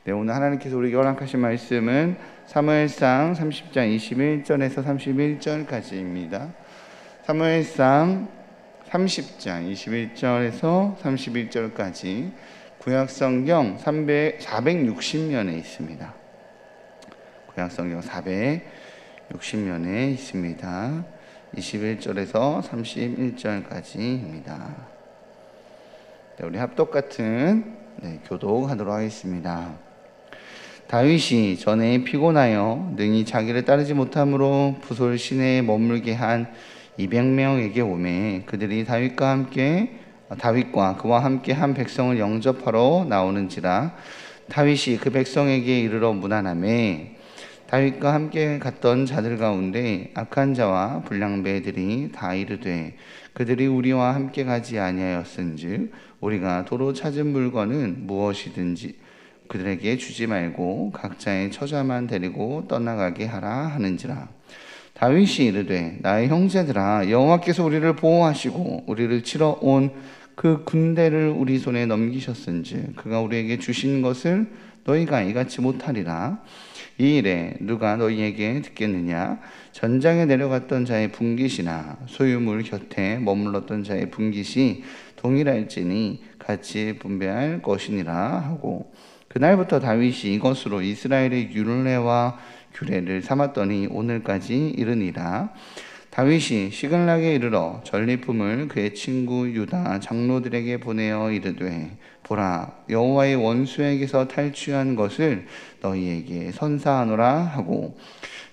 네, 오늘 하나님께서 우리에게 허락하신 말씀은 사무엘상 30장 21절에서 31절까지입니다. 사무엘상 30장 21절에서 31절까지 구약성경 460면에 있습니다. 구약성경 460면에 있습니다. 21절에서 31절까지입니다. 네, 우리 합독 같은 교독하도록 하겠습니다. 다윗이 전에 피곤하여 능히 자기를 따르지 못함으로 부솔 시내에 머물게 한 200명에게 오매 그들이 다윗과 그와 함께 한 백성을 영접하러 나오는지라 다윗이 그 백성에게 이르러 문안하매 다윗과 함께 갔던 자들 가운데 악한 자와 불량배들이 다 이르되 그들이 우리와 함께 가지 아니하였은즉 우리가 도로 찾은 물건은 무엇이든지 그들에게 주지 말고 각자의 처자만 데리고 떠나가게 하라 하는지라. 다윗이 이르되 나의 형제들아 여호와께서 우리를 보호하시고 우리를 치러 온 그 군대를 우리 손에 넘기셨은즉 그가 우리에게 주신 것을 너희가 이같이 못하리라. 이 일에 누가 너희에게 듣겠느냐? 전장에 내려갔던 자의 분깃이나 소유물 곁에 머물렀던 자의 분깃이 동일할지니 같이 분배할 것이니라 하고 그날부터 다윗이 이것으로 이스라엘의 율례와 규례를 삼았더니 오늘까지 이르니라. 다윗이 시글락에 이르러 전리품을 그의 친구 유다 장로들에게 보내어 이르되 보라 여호와의 원수에게서 탈취한 것을 너희에게 선사하노라 하고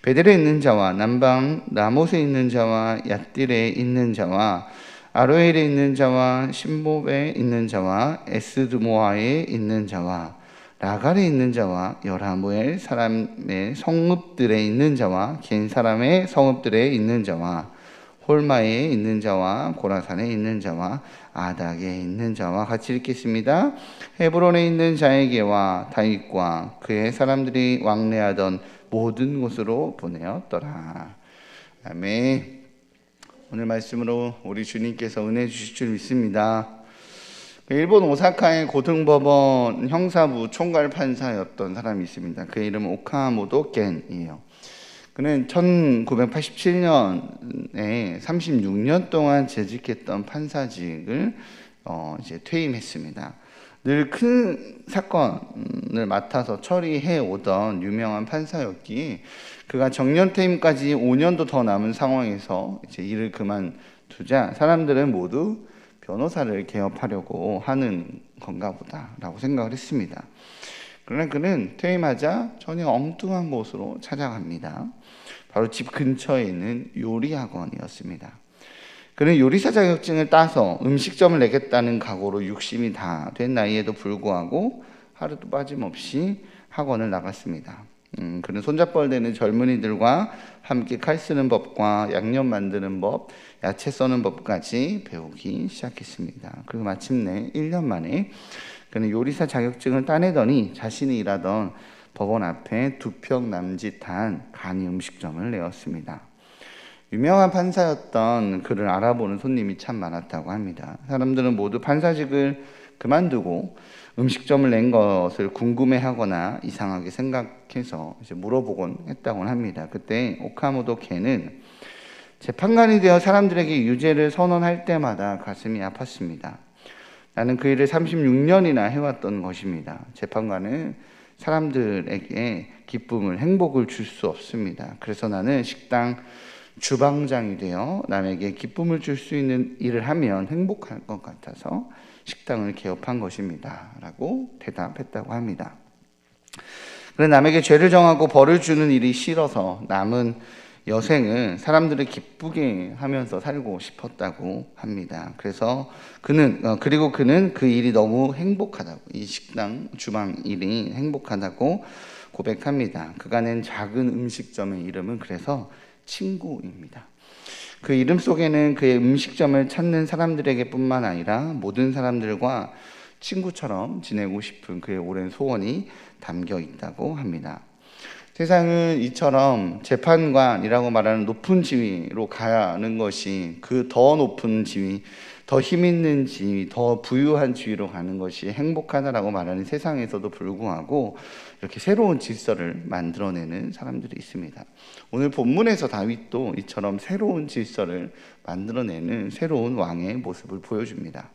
베델에 있는 자와 남방 라못에 있는 자와 얏딜에 있는 자와 아로엘에 있는 자와 신봅에 있는 자와 에스드모아에 있는 자와 라갈에 있는 자와 여라무엘 사람의 성읍들에 있는 자와 겐 사람의 성읍들에 있는 자와 홀마에 있는 자와 고라산에 있는 자와 아닥에 있는 자와 같이 읽겠습니다. 헤브론에 있는 자에게와 다윗과 그의 사람들이 왕래하던 모든 곳으로 보내었더라. 아멘. 오늘 말씀으로 우리 주님께서 은혜 주실 줄 믿습니다. 일본 오사카의 고등법원 형사부 총괄 판사였던 사람이 있습니다. 그의 이름은 오카모토 겐이에요. 그는 1987년에 36년 동안 재직했던 판사직을 이제 퇴임했습니다. 늘 큰 사건을 맡아서 처리해 오던 유명한 판사였기에 그가 정년 퇴임까지 5년도 더 남은 상황에서 이제 일을 그만두자 사람들은 모두 변호사를 개업하려고 하는 건가 보다라고 생각을 했습니다. 그러나 그는 퇴임하자 전혀 엉뚱한 곳으로 찾아갑니다. 바로 집 근처에 있는 요리학원이었습니다. 그는 요리사 자격증을 따서 음식점을 내겠다는 각오로 육심이 다 된 나이에도 불구하고 하루도 빠짐없이 학원을 나갔습니다. 그는 손잡벌되는 젊은이들과 함께 칼 쓰는 법과 양념 만드는 법, 야채 써는 법까지 배우기 시작했습니다. 그리고 마침내 1년 만에 그는 요리사 자격증을 따내더니 자신이 일하던 법원 앞에 2평 남짓한 간이 음식점을 내었습니다. 유명한 판사였던 그를 알아보는 손님이 참 많았다고 합니다. 사람들은 모두 판사직을 그만두고 음식점을 낸 것을 궁금해하거나 이상하게 생각해서 이제 물어보곤 했다고 합니다. 그때 오카모토 겐은 재판관이 되어 사람들에게 유죄를 선언할 때마다 가슴이 아팠습니다. 나는 그 일을 36년이나 해왔던 것입니다. 재판관은 사람들에게 기쁨을, 행복을 줄 수 없습니다. 그래서 나는 식당 주방장이 되어 남에게 기쁨을 줄 수 있는 일을 하면 행복할 것 같아서 식당을 개업한 것입니다. 라고 대답했다고 합니다. 그래 남에게 죄를 정하고 벌을 주는 일이 싫어서 남은 여생은 사람들을 기쁘게 하면서 살고 싶었다고 합니다. 그래서 그는 그 일이 너무 행복하다고, 이 식당 주방 일이 행복하다고 고백합니다. 그가 낸 작은 음식점의 이름은 그래서 친구입니다. 그 이름 속에는 그의 음식점을 찾는 사람들에게 뿐만 아니라 모든 사람들과 친구처럼 지내고 싶은 그의 오랜 소원이 담겨 있다고 합니다. 세상은 이처럼 재판관이라고 말하는 높은 지위로 가야 하는 것이 그 더 높은 지위, 더 힘 있는 지위, 더 부유한 지위로 가는 것이 행복하다라고 말하는 세상에서도 불구하고 이렇게 새로운 질서를 만들어내는 사람들이 있습니다. 오늘 본문에서 다윗도 이처럼 새로운 질서를 만들어내는 새로운 왕의 모습을 보여줍니다.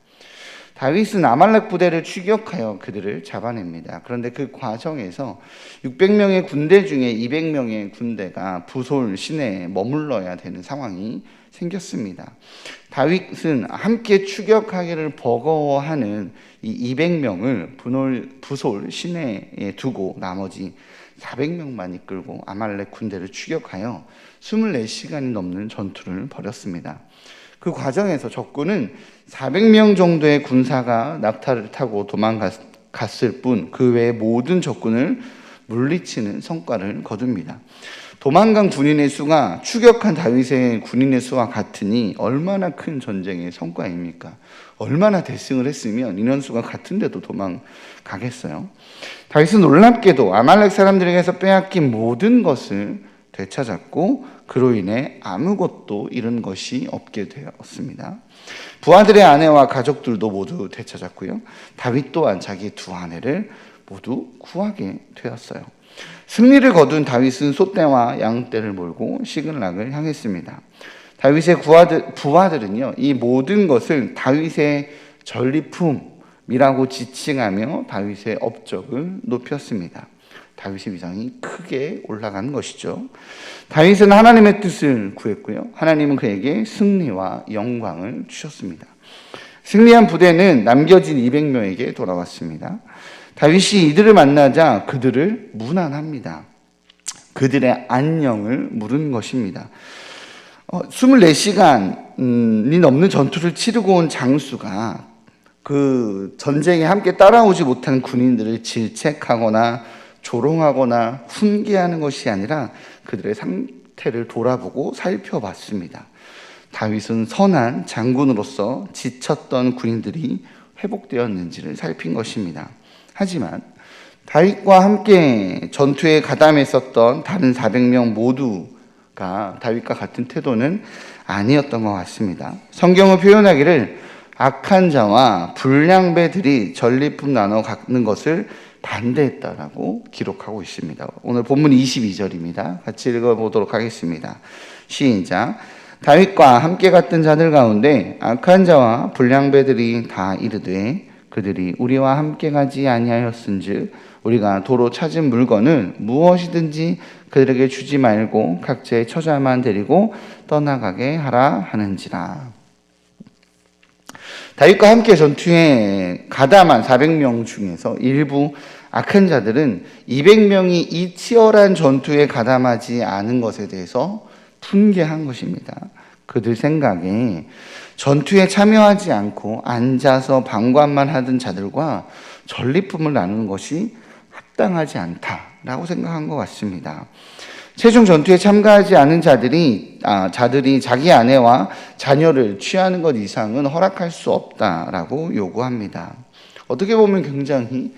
다윗은 아말렉 부대를 추격하여 그들을 잡아냅니다. 그런데 그 과정에서 600명의 군대 중에 200명의 군대가 부솔 시내에 머물러야 되는 상황이 생겼습니다. 다윗은 함께 추격하기를 버거워하는 이 200명을 부솔 시내에 두고 나머지 400명만 이끌고 아말렉 군대를 추격하여 24시간이 넘는 전투를 벌였습니다. 그 과정에서 적군은 400명 정도의 군사가 낙타를 타고 도망갔을 뿐 그 외의 모든 적군을 물리치는 성과를 거둡니다. 도망간 군인의 수가 추격한 다윗의 군인의 수와 같으니 얼마나 큰 전쟁의 성과입니까? 얼마나 대승을 했으면 인원수가 같은데도 도망가겠어요? 다윗은 놀랍게도 아말렉 사람들에게서 빼앗긴 모든 것을 되찾았고 그로 인해 아무것도 잃은 것이 없게 되었습니다. 부하들의 아내와 가족들도 모두 되찾았고요. 다윗 또한 자기 두 아내를 모두 구하게 되었어요. 승리를 거둔 다윗은 소떼와 양떼를 몰고 시글락을 향했습니다. 다윗의 부하들은요, 이 모든 것을 다윗의 전리품이라고 지칭하며 다윗의 업적을 높였습니다. 다윗의 위상이 크게 올라간 것이죠. 다윗은 하나님의 뜻을 구했고요. 하나님은 그에게 승리와 영광을 주셨습니다. 승리한 부대는 남겨진 200명에게 돌아왔습니다. 다윗이 이들을 만나자 그들을 문안합니다. 그들의 안녕을 물은 것입니다. 24시간이 넘는 전투를 치르고 온 장수가 그 전쟁에 함께 따라오지 못한 군인들을 질책하거나 조롱하거나 훈계하는 것이 아니라 그들의 상태를 돌아보고 살펴봤습니다. 다윗은 선한 장군으로서 지쳤던 군인들이 회복되었는지를 살핀 것입니다. 하지만 다윗과 함께 전투에 가담했었던 다른 400명 모두가 다윗과 같은 태도는 아니었던 것 같습니다. 성경은 표현하기를 악한 자와 불량배들이 전리품 나눠 갖는 것을 반대했다라고 기록하고 있습니다. 오늘 본문 22절입니다. 같이 읽어보도록 하겠습니다. 시작. 다윗과 함께 갔던 자들 가운데 악한 자와 불량배들이 다 이르되 그들이 우리와 함께 가지 아니하였은즉 우리가 도로 찾은 물건을 무엇이든지 그들에게 주지 말고 각자의 처자만 데리고 떠나가게 하라 하는지라. 다윗과 함께 전투에 가담한 400명 중에서 일부 악한 자들은 200명이 이 치열한 전투에 가담하지 않은 것에 대해서 분개한 것입니다. 그들 생각에 전투에 참여하지 않고 앉아서 방관만 하던 자들과 전리품을 나누는 것이 합당하지 않다라고 생각한 것 같습니다. 최종 전투에 참가하지 않은 자들이 자기 아내와 자녀를 취하는 것 이상은 허락할 수 없다라고 요구합니다. 어떻게 보면 굉장히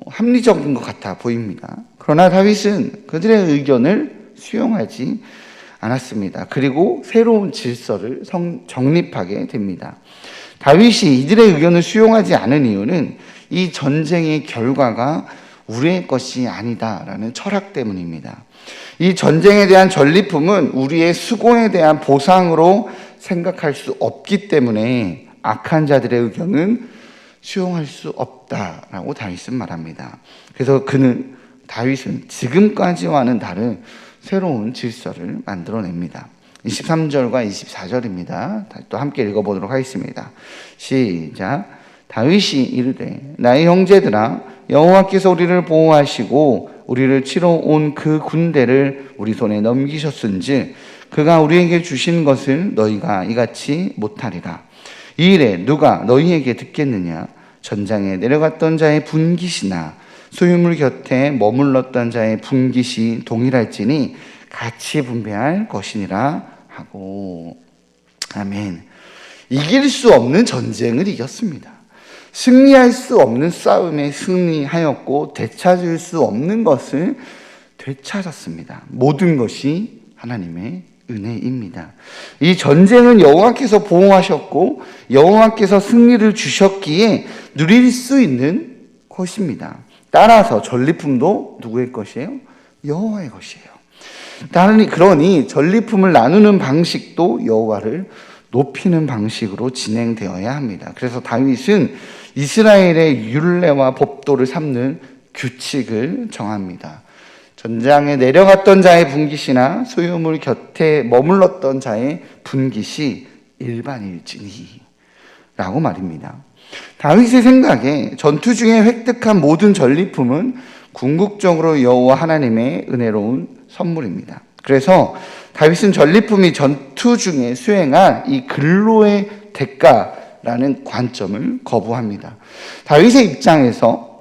합리적인 것 같아 보입니다. 그러나 다윗은 그들의 의견을 수용하지 않았습니다. 그리고 새로운 질서를 정립하게 됩니다. 다윗이 이들의 의견을 수용하지 않은 이유는 이 전쟁의 결과가 우리의 것이 아니다라는 철학 때문입니다. 이 전쟁에 대한 전리품은 우리의 수고에 대한 보상으로 생각할 수 없기 때문에 악한 자들의 의견은 수용할 수 없다라고 다윗은 말합니다. 그래서 다윗은 지금까지와는 다른 새로운 질서를 만들어냅니다. 23절과 24절입니다. 또 함께 읽어보도록 하겠습니다. 시작. 다윗이 이르되 나의 형제들아 여호와께서 우리를 보호하시고 우리를 치러 온 그 군대를 우리 손에 넘기셨은즉 그가 우리에게 주신 것을 너희가 이같이 못하리라. 이 일에 누가 너희에게 듣겠느냐? 전장에 내려갔던 자의 분깃이나 소유물 곁에 머물렀던 자의 분깃이 동일할지니 같이 분배할 것이니라 하고. 아멘. 이길 수 없는 전쟁을 이겼습니다. 승리할 수 없는 싸움에 승리하였고 되찾을 수 없는 것을 되찾았습니다. 모든 것이 하나님의 은혜입니다. 이 전쟁은 여호와께서 보호하셨고 여호와께서 승리를 주셨기에 누릴 수 있는 것입니다. 따라서 전리품도 누구의 것이에요? 여호와의 것이에요. 그러니 전리품을 나누는 방식도 여호와를 높이는 방식으로 진행되어야 합니다. 그래서 다윗은 이스라엘의 율례와 법도를 삼는 규칙을 정합니다. 전장에 내려갔던 자의 분깃이나 소유물 곁에 머물렀던 자의 분깃이 일반일지니 라고 말입니다. 다윗의 생각에 전투 중에 획득한 모든 전리품은 궁극적으로 여호와 하나님의 은혜로운 선물입니다. 그래서 다윗은 전리품이 전투 중에 수행한 이 근로의 대가라는 관점을 거부합니다. 다윗의 입장에서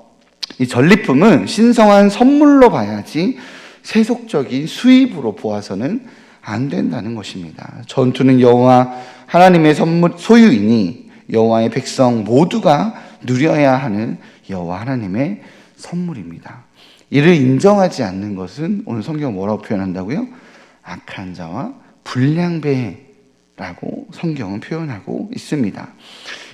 이 전리품은 신성한 선물로 봐야지 세속적인 수입으로 보아서는 안 된다는 것입니다. 전투는 여호와 하나님의 소유이니 여호와의 백성 모두가 누려야 하는 여호와 하나님의 선물입니다. 이를 인정하지 않는 것은 오늘 성경 뭐라고 표현한다고요? 악한 자와 불량배라고 성경은 표현하고 있습니다.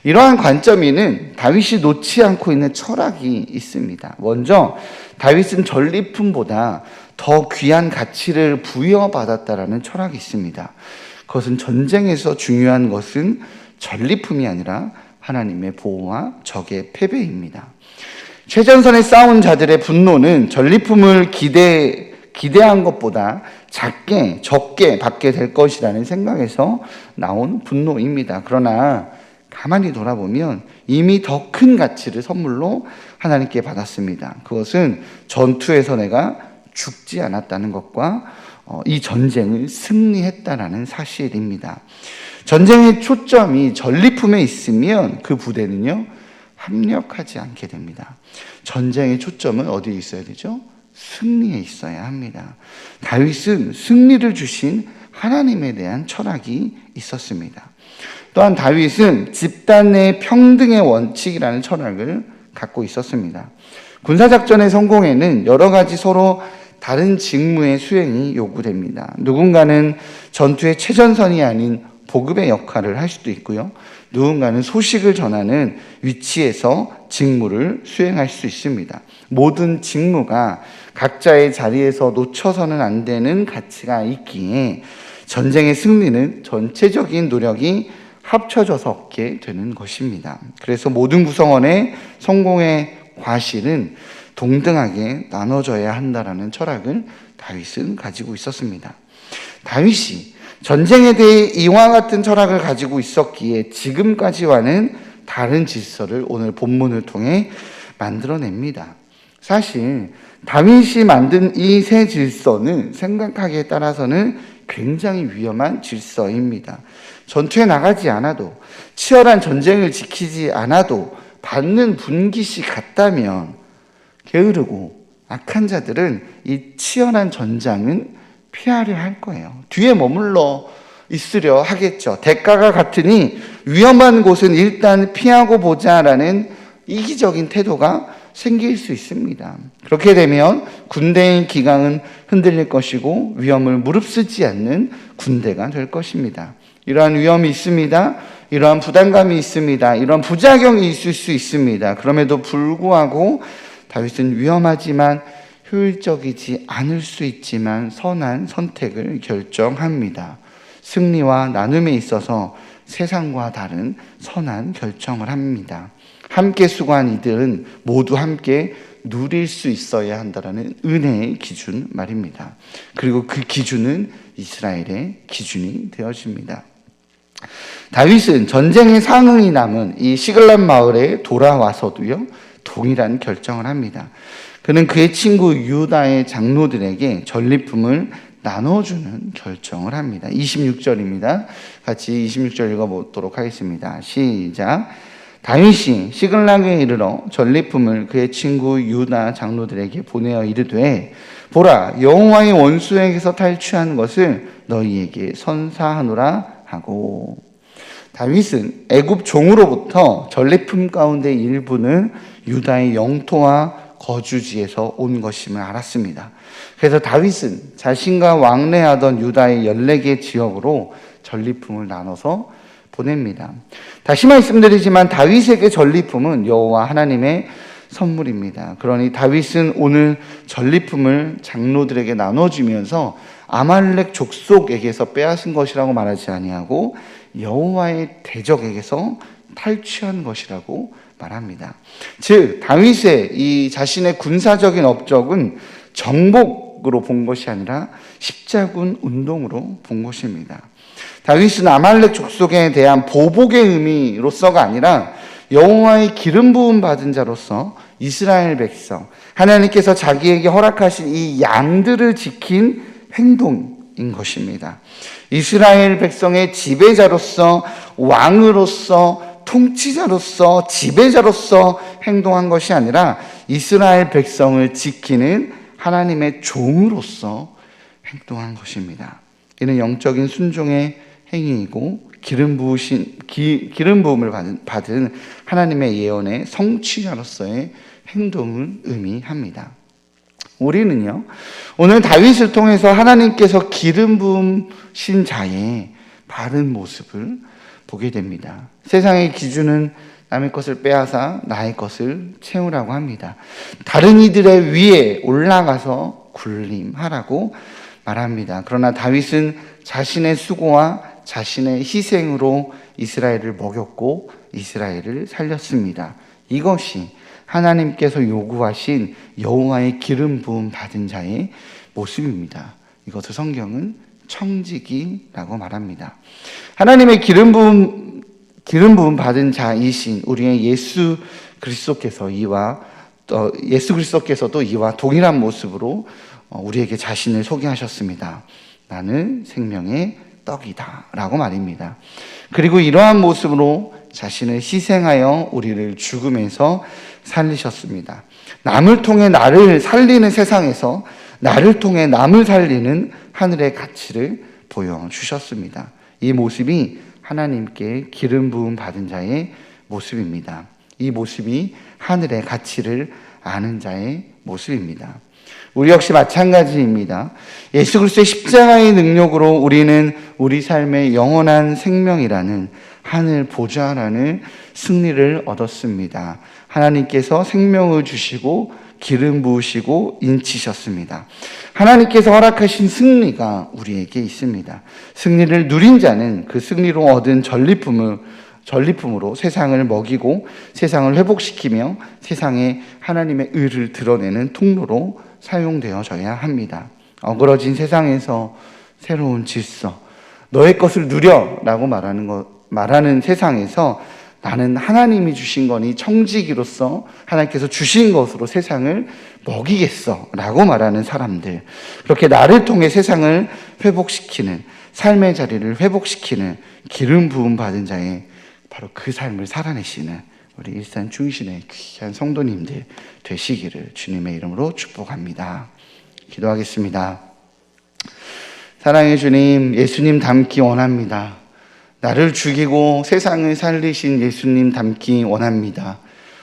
이러한 관점에는 다윗이 놓지 않고 있는 철학이 있습니다. 먼저 다윗은 전리품보다 더 귀한 가치를 부여받았다라는 철학이 있습니다. 그것은 전쟁에서 중요한 것은 전리품이 아니라 하나님의 보호와 적의 패배입니다. 최전선에 싸운 자들의 분노는 전리품을 기대한 것보다 적게 받게 될 것이라는 생각에서 나온 분노입니다. 그러나 가만히 돌아보면 이미 더 큰 가치를 선물로 하나님께 받았습니다. 그것은 전투에서 내가 죽지 않았다는 것과 이 전쟁을 승리했다라는 사실입니다. 전쟁의 초점이 전리품에 있으면 그 부대는요, 합력하지 않게 됩니다. 전쟁의 초점은 어디에 있어야 되죠? 승리에 있어야 합니다. 다윗은 승리를 주신 하나님에 대한 철학이 있었습니다. 또한 다윗은 집단 내 평등의 원칙이라는 철학을 갖고 있었습니다. 군사작전의 성공에는 여러 가지 서로 다른 직무의 수행이 요구됩니다. 누군가는 전투의 최전선이 아닌 보급의 역할을 할 수도 있고요. 누군가는 소식을 전하는 위치에서 직무를 수행할 수 있습니다. 모든 직무가 각자의 자리에서 놓쳐서는 안 되는 가치가 있기에 전쟁의 승리는 전체적인 노력이 합쳐져서 얻게 되는 것입니다. 그래서 모든 구성원의 성공의 과실은 동등하게 나눠져야 한다라는 철학을 다윗은 가지고 있었습니다. 다윗이 전쟁에 대해 이와 같은 철학을 가지고 있었기에 지금까지와는 다른 질서를 오늘 본문을 통해 만들어냅니다. 사실 다윗이 만든 이 새 질서는 생각하기에 따라서는 굉장히 위험한 질서입니다. 전투에 나가지 않아도, 치열한 전쟁을 지키지 않아도 받는 분깃이 같다면 게으르고 악한 자들은 이 치열한 전장은 피하려 할 거예요. 뒤에 머물러 있으려 하겠죠. 대가가 같으니 위험한 곳은 일단 피하고 보자라는 이기적인 태도가 생길 수 있습니다. 그렇게 되면 군대의 기강은 흔들릴 것이고 위험을 무릅쓰지 않는 군대가 될 것입니다. 이러한 위험이 있습니다. 이러한 부담감이 있습니다. 이러한 부작용이 있을 수 있습니다. 그럼에도 불구하고 다윗은 위험하지만 효율적이지 않을 수 있지만 선한 선택을 결정합니다. 승리와 나눔에 있어서 세상과 다른 선한 결정을 합니다. 함께 수고한 이들은 모두 함께 누릴 수 있어야 한다는 은혜의 기준 말입니다. 그리고 그 기준은 이스라엘의 기준이 되어집니다. 다윗은 전쟁의 상흔이 남은 이 시글락 마을에 돌아와서도요, 동일한 결정을 합니다. 그는 그의 친구 유다의 장로들에게 전리품을 나눠주는 결정을 합니다. 26절입니다. 같이 26절 읽어보도록 하겠습니다. 시작. 다윗이 시글락에 이르러 전리품을 그의 친구 유다 장로들에게 보내어 이르되 보라, 여호와의 원수에게서 탈취한 것을 너희에게 선사하노라 하고, 다윗은 애굽 종으로부터 전리품 가운데 일부는 유다의 영토와 거주지에서 온 것임을 알았습니다. 그래서 다윗은 자신과 왕래하던 유다의 14개 지역으로 전리품을 나눠서 보냅니다. 다시 말씀드리지만 다윗에게 전리품은 여호와 하나님의 선물입니다. 그러니 다윗은 오늘 전리품을 장로들에게 나눠주면서 아말렉 족속에게서 빼앗은 것이라고 말하지 아니하고 여호와의 대적에게서 탈취한 것이라고 말합니다. 즉 다윗의 이 자신의 군사적인 업적은 정복으로 본 것이 아니라 십자군 운동으로 본 것입니다. 다윗은 아말렉 족속에 대한 보복의 의미로서가 아니라 여호와의 기름 부음 받은 자로서 이스라엘 백성, 하나님께서 자기에게 허락하신 이 양들을 지킨 행동인 것입니다. 이스라엘 백성의 지배자로서, 왕으로서, 통치자로서, 지배자로서 행동한 것이 아니라 이스라엘 백성을 지키는 하나님의 종으로서 행동한 것입니다. 이는 영적인 순종의 행위이고 기름 부음을 받은 하나님의 예언의 성취자로서의 행동을 의미합니다. 우리는요, 오늘 다윗을 통해서 하나님께서 기름 부으신 자의 바른 모습을 보게 됩니다. 세상의 기준은 남의 것을 빼앗아 나의 것을 채우라고 합니다. 다른 이들의 위에 올라가서 군림하라고 말합니다. 그러나 다윗은 자신의 수고와 자신의 희생으로 이스라엘을 먹였고 이스라엘을 살렸습니다. 이것이 하나님께서 요구하신 여호와의 기름 부음 받은 자의 모습입니다. 이것을 성경은 청지기라고 말합니다. 하나님의 기름 부음 받은 자이신 우리의 예수 그리스도께서도 이와 동일한 모습으로 우리에게 자신을 소개하셨습니다. 나는 생명의 떡이다 라고 말입니다. 그리고 이러한 모습으로 자신을 희생하여 우리를 죽음에서 살리셨습니다. 남을 통해 나를 살리는 세상에서 나를 통해 남을 살리는 하늘의 가치를 보여주셨습니다. 이 모습이 하나님께 기름 부음 받은 자의 모습입니다. 이 모습이 하늘의 가치를 아는 자의 모습입니다. 우리 역시 마찬가지입니다. 예수 그리스도의 십자가의 능력으로 우리는 우리 삶의 영원한 생명이라는 하늘 보좌라는 승리를 얻었습니다. 하나님께서 생명을 주시고 기름 부으시고 인치셨습니다. 하나님께서 허락하신 승리가 우리에게 있습니다. 승리를 누린 자는 그 승리로 얻은 전리품으로 세상을 먹이고 세상을 회복시키며 세상에 하나님의 의를 드러내는 통로로 사용되어져야 합니다. 어그러진 세상에서 새로운 질서, 너의 것을 누려라고 말하는 세상에서 나는 하나님이 주신 거니 청지기로서 하나님께서 주신 것으로 세상을 먹이겠어 라고 말하는 사람들, 그렇게 나를 통해 세상을 회복시키는, 삶의 자리를 회복시키는 기름 부음 받은 자의 바로 그 삶을 살아내시는 우리 일산 중신의 귀한 성도님들 되시기를 주님의 이름으로 축복합니다. 기도하겠습니다. 사랑의 주님, 예수님 닮기 원합니다. 나를 죽이고 세상을 살리신 예수님 닮기 원합니다.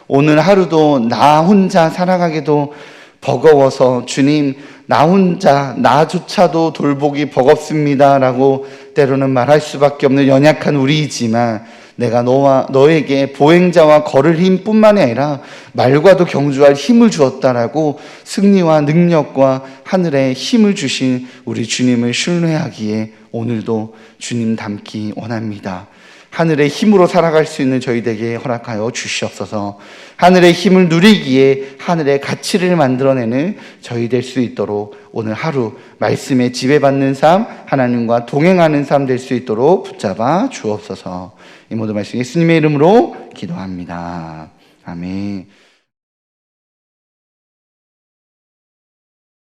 오늘 하루도 나 혼자 살아가기도 버거워서 주님, 나조차도 돌보기 버겁습니다 라고 때로는 말할 수밖에 없는 연약한 우리이지만 내가 너에게 보행자와 걸을 힘뿐만이 아니라 말과도 경주할 힘을 주었다라고 승리와 능력과 하늘의 힘을 주신 우리 주님을 신뢰하기에 오늘도 주님 닮기 원합니다. 하늘의 힘으로 살아갈 수 있는 저희에게 허락하여 주시옵소서. 하늘의 힘을 누리기에 하늘의 가치를 만들어내는 저희 될 수 있도록 오늘 하루 말씀에 지배받는 삶, 하나님과 동행하는 삶 될 수 있도록 붙잡아 주옵소서. 이 모든 말씀 예수님의 이름으로 기도합니다. 아멘.